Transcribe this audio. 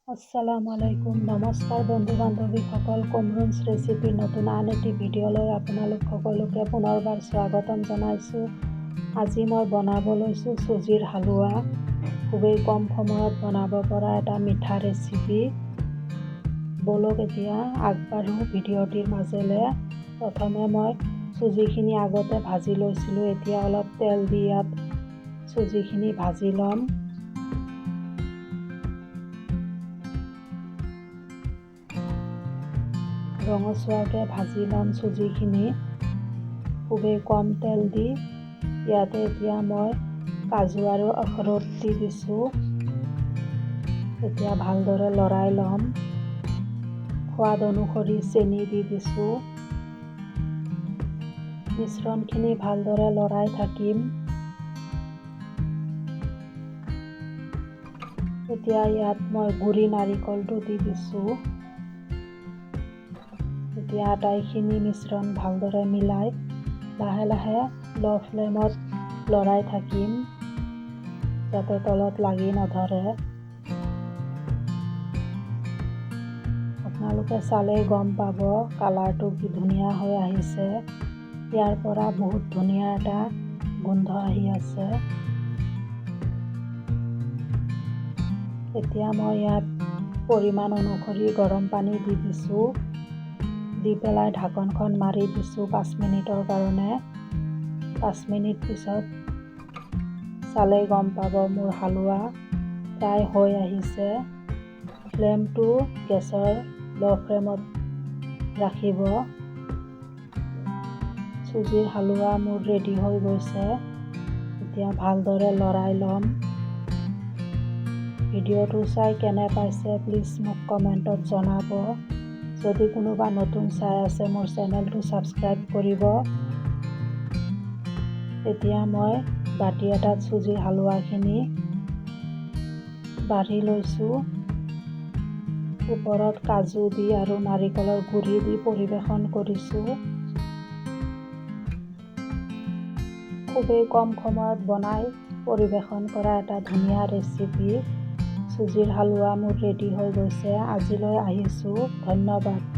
আসসালামু আলাইকুম নমস্কাৰ বন্ধু বান্ধৱীসকল কমৰুন্স ৰেচিপিৰ নতুন আন এটি ভিডিঅ'লৈ আপোনালোক সকলোকে পুনৰবাৰ স্বাগতম জনাইছোঁ। আজি মই বনাব লৈছোঁ চুজিৰ হালোৱা। খুবেই কম সময়ত বনাব পৰা এটা মিঠা ৰেচিপি। বলক এতিয়া আগবাঢ়ো ভিডিঅ'টিৰ মাজেৰে। প্ৰথমে মই চুজিখিনি আগতে ভাজি লৈছিলোঁ। এতিয়া অলপ তেল দি ইয়াত চুজিখিনি ভাজি ল'ম। ৰঙচুৱাকৈ ভাজি ল'ম চুজিখিনি। খুবেই কম তেল দি ইয়াতে এতিয়া মই কাজু আৰু অখৰোট দি দিছোঁ। এতিয়া ভালদৰে লৰাই ল'ম। সোৱাদ অনুসৰি চেনি দি দিছোঁ। মিশ্ৰণখিনি ভালদৰে লৰাই থাকিম। এতিয়া ইয়াত মই গুড়ি নাৰিকলটো দি দিছোঁ। এতিয়া আটাইখিনি মিশ্ৰণ ভালদৰে মিলাই লাহে লাহে ল' ফ্লেমত লৰাই থাকিম যাতে তলত লাগি নধৰে। আপোনালোকে চালেই গম পাব কালাৰটো কি ধুনীয়া হৈ আহিছে। ইয়াৰ পৰা বহুত ধুনীয়া এটা গোন্ধ আহি আছে। এতিয়া মই ইয়াত পৰিমাণ অনুসৰি গৰম পানী দি দিছোঁ। দি পেলাই ঢাকনখন মাৰি দিছোঁ 5 মিনিটৰ কাৰণে। 5 মিনিট পিছত চালেই গম পাব মোৰ হালোৱা প্ৰায় হৈ আহিছে। ফ্লেমটো গেছৰ ল' ফ্লেমত ৰাখিব। চুজিৰ হালোৱা মোৰ ৰেডি হৈ গৈছে। এতিয়া ভালদৰে লৰাই ল'ম। ভিডিঅ'টো চাই কেনে পাইছে প্লিজ মোক কমেণ্টত জনাব। যদি কোনোবা নতুন চাই আছে মোৰ চেনেলটো ছাবস্ক্ৰাইব কৰিব। এতিয়া মই বাটি এটাত চুজিৰ হালোৱাখিনি বাঢ়ি লৈছোঁ। ওপৰত কাজু দি আৰু নাৰিকলৰ গুড়ি দি পৰিৱেশন কৰিছোঁ। খুবেই কম সময়ত বনাই পৰিৱেশন কৰা এটা ধুনীয়া ৰেচিপি। চুজিৰ হালোৱা মোৰ ৰেডি হৈ গৈছে। আজিলৈ আহিছোঁ। ধন্যবাদ।